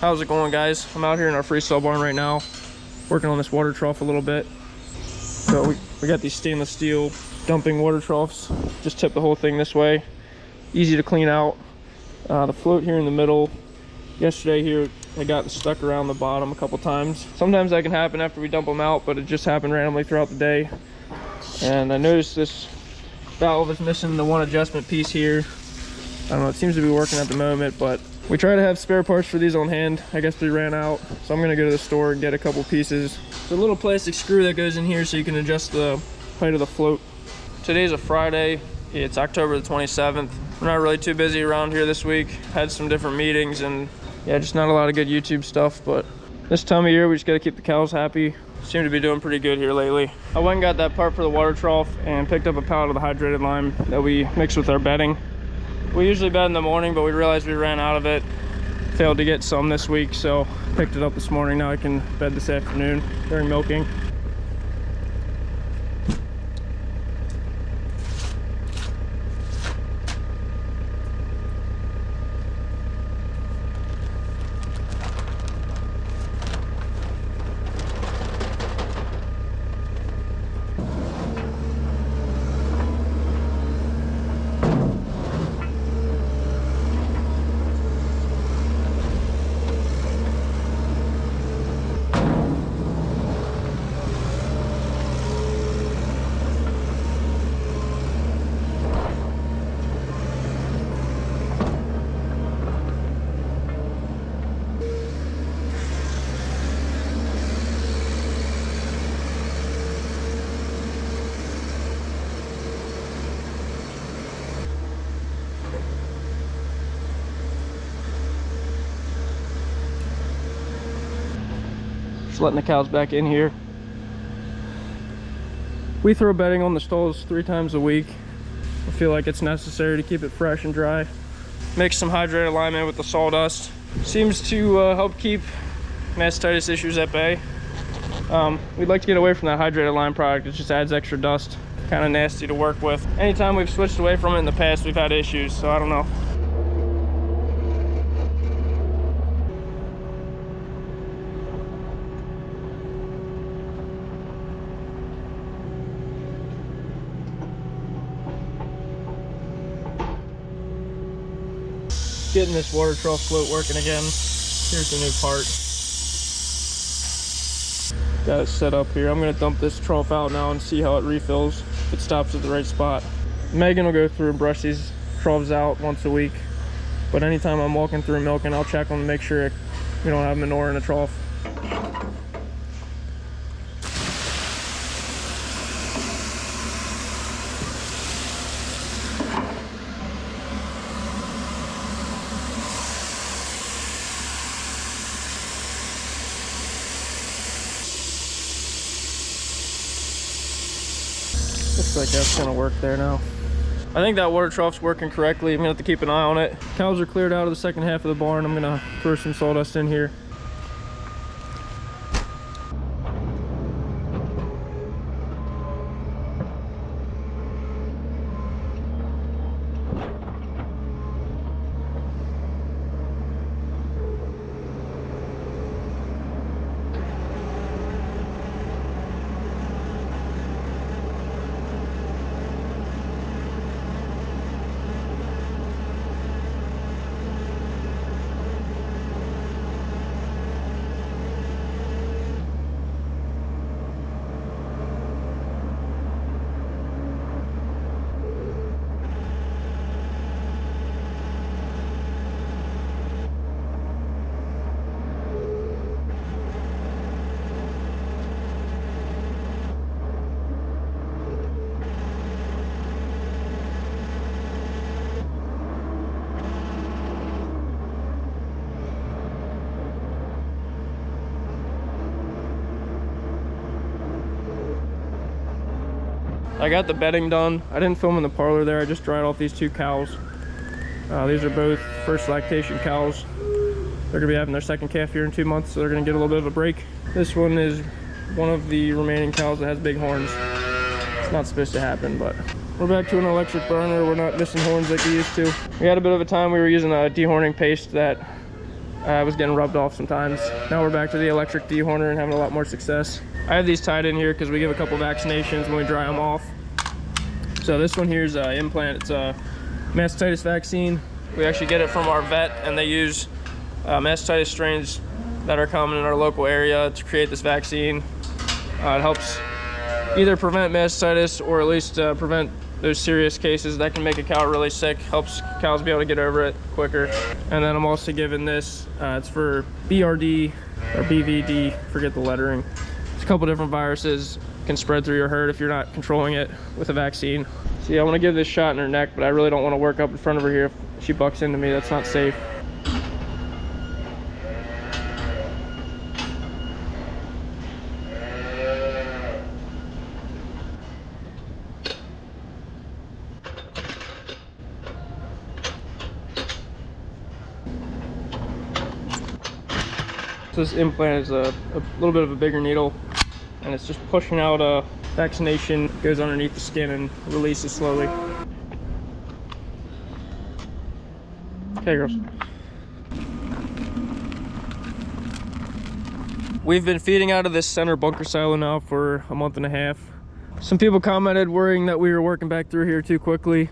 How's it going, guys? I'm out here in our freestyle barn right now, working on this water trough a little bit. So we got these stainless steel dumping water troughs. Just tip the whole thing this way. Easy to clean out. The float here in the middle. Yesterday here, they got stuck around the bottom a couple times. Sometimes that can happen after we dump them out, but it just happened randomly throughout the day. And I noticed this valve is missing the one adjustment piece here. I don't know, it seems to be working at the moment, but we try to have spare parts for these on hand. I guess we ran out, so I'm gonna go to the store and get a couple pieces. There's a little plastic screw that goes in here so you can adjust the height of the float. Today's a Friday. It's October the 27th. We're not really too busy around here this week. Had some different meetings and yeah, just not a lot of good YouTube stuff, but this time of year we just gotta keep the cows happy. Seem to be doing pretty good here lately. I went and got that part for the water trough and picked up a pallet of the hydrated lime that we mix with our bedding. We usually bed in the morning, but we realized we ran out of it. Failed to get some this week, so picked it up this morning. Now I can bed this afternoon during milking. Just letting the cows back in here. We throw bedding on the stalls 3 times a week. I feel like it's necessary to keep it fresh and dry. Mix some hydrated lime in with the sawdust. Seems to help keep mastitis issues at bay. We'd like to get away from that hydrated lime product. It just adds extra dust. Kind of nasty to work with. Anytime we've switched away from it in the past, we've had issues, so I don't know. Getting this water trough float working again. Here's the new part. Got it set up here. I'm gonna dump this trough out now and see how it refills, if it stops at the right spot. Megan will go through and brush these troughs out once a week, but anytime I'm walking through milking, I'll check them to make sure we don't have manure in the trough. Looks like that's gonna work there now. I think that water trough's working correctly. I'm gonna have to keep an eye on it. Cows are cleared out of the second half of the barn. I'm gonna throw some sawdust in here. I got the bedding done. I didn't film in the parlor there. I just dried off these 2 cows. These are both first lactation cows. They're gonna be having their second calf here in 2 months, so they're gonna get a little bit of a break. This one is one of the remaining cows that has big horns. It's not supposed to happen, but we're back to an electric burner. We're not missing horns like we used to. We had a bit of a time. We were using a dehorning paste that I was getting rubbed off sometimes. Now we're back to the electric dehorner and having a lot more success. I have these tied in here because we give a couple vaccinations when we dry them off. So this one here is an implant. It's a mastitis vaccine. We actually get it from our vet, and they use mastitis strains that are common in our local area to create this vaccine. It helps either prevent mastitis or at least prevent those serious cases that can make a cow really sick. Helps cows be able to get over it quicker. And then I'm also given this, it's for BRD or BVD, forget the lettering. It's a couple different viruses, can spread through your herd if you're not controlling it with a vaccine. See, I want to give this shot in her neck, but I really don't want to work up in front of her here. If she bucks into me, that's not safe. This implant is a little bit of a bigger needle, and it's just pushing out a vaccination, goes underneath the skin and releases slowly. Okay, girls. We've been feeding out of this center bunker silo now for a month and a half. Some people commented worrying that we were working back through here too quickly.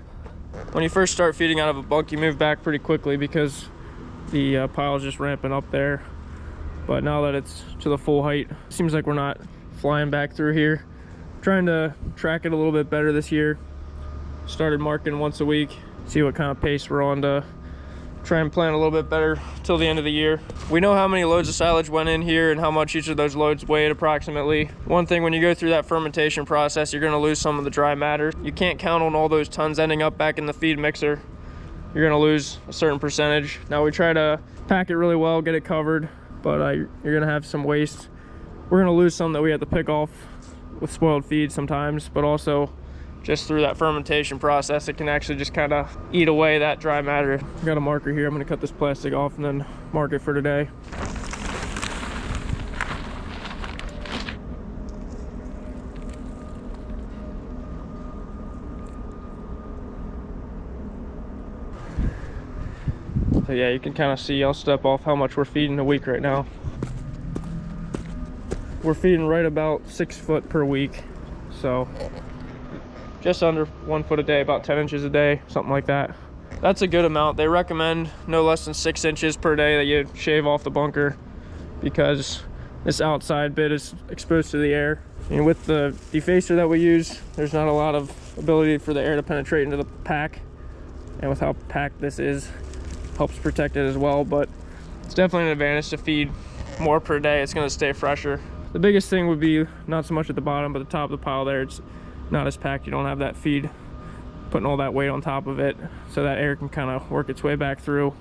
When you first start feeding out of a bunk, you move back pretty quickly because the pile's just ramping up there. But now that it's to the full height, it seems like we're not flying back through here. Trying to track it a little bit better this year. Started marking once a week, see what kind of pace we're on to try and plan a little bit better till the end of the year. We know how many loads of silage went in here and how much each of those loads weighed approximately. One thing, when you go through that fermentation process, you're gonna lose some of the dry matter. You can't count on all those tons ending up back in the feed mixer. You're gonna lose a certain percentage. Now we try to pack it really well, get it covered, but you're gonna have some waste. We're gonna lose some that we have to pick off with spoiled feed sometimes, but also just through that fermentation process, it can actually just kind of eat away that dry matter. I got a marker here. I'm gonna cut this plastic off and then mark it for today. So yeah, you can kind of see, I'll step off how much we're feeding a week right now. We're feeding right about 6 foot per week. So just under 1 foot a day, about 10 inches a day, something like that. That's a good amount. They recommend no less than 6 inches per day that you shave off the bunker, because this outside bit is exposed to the air. And with the defacer that we use, there's not a lot of ability for the air to penetrate into the pack. And with how packed this is, helps protect it as well. But it's definitely an advantage to feed more per day. It's gonna stay fresher. The biggest thing would be not so much at the bottom, but the top of the pile there. It's not as packed. You don't have that feed putting all that weight on top of it, so that air can kind of work its way back through.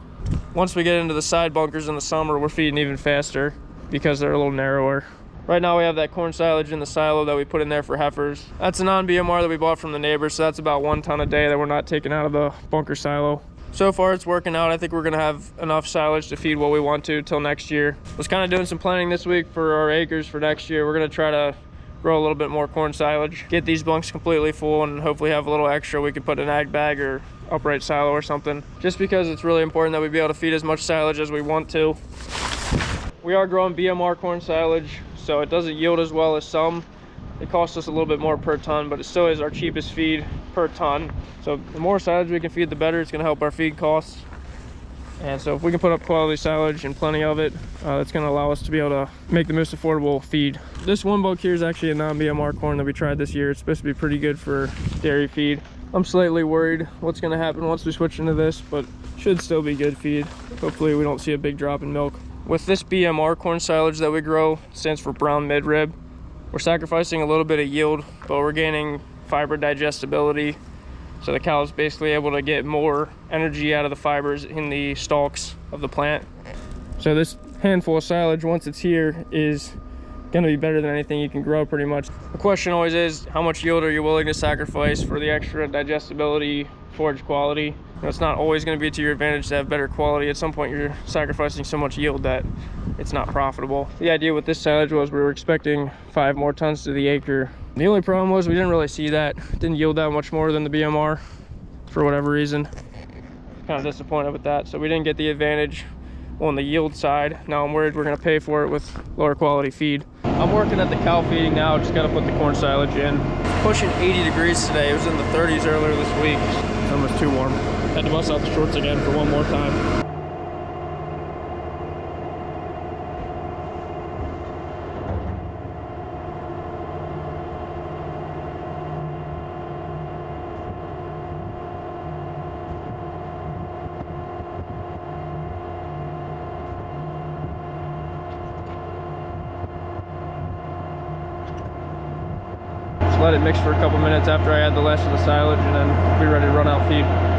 Once we get into the side bunkers in the summer, we're feeding even faster because they're a little narrower. Right now we have that corn silage in the silo that we put in there for heifers. That's a non-BMR that we bought from the neighbors, so that's about 1 ton a day that we're not taking out of the bunker silo. So far it's working out. I think we're gonna have enough silage to feed what we want to till next year. Was kind of doing some planning this week for our acres for next year. We're gonna try to grow a little bit more corn silage, get these bunks completely full, and hopefully have a little extra we can put in an ag bag or upright silo or something. Just because it's really important that we be able to feed as much silage as we want to. We are growing BMR corn silage, so it doesn't yield as well as some. It costs us a little bit more per ton, but it still is our cheapest feed per ton. So the more silage we can feed, the better. It's gonna help our feed costs. And so if we can put up quality silage and plenty of it, that's gonna allow us to be able to make the most affordable feed. This one bunk here is actually a non-BMR corn that we tried this year. It's supposed to be pretty good for dairy feed. I'm slightly worried what's gonna happen once we switch into this, but should still be good feed. Hopefully we don't see a big drop in milk. With this BMR corn silage that we grow, it stands for brown midrib. We're sacrificing a little bit of yield, but we're gaining fiber digestibility. So the cow is basically able to get more energy out of the fibers in the stalks of the plant. So this handful of silage, once it's here, is gonna be better than anything you can grow pretty much. The question always is, how much yield are you willing to sacrifice for the extra digestibility, forage quality? You know, it's not always gonna be to your advantage to have better quality. At some point you're sacrificing so much yield that it's not profitable. The idea with this silage was we were expecting 5 more tons to the acre. The only problem was we didn't really see that. It didn't yield that much more than the BMR for whatever reason. Kind of disappointed with that. So we didn't get the advantage. on the yield side. Now I'm worried we're gonna pay for it with lower quality feed. I'm working at the cow feeding now, just gotta put the corn silage in. It's pushing 80 degrees today. It was in the 30s earlier this week. It's almost too warm. Had to bust out the shorts again for one more time. Let it mix for a couple minutes after I add the last of the silage, and then be ready to run out feed.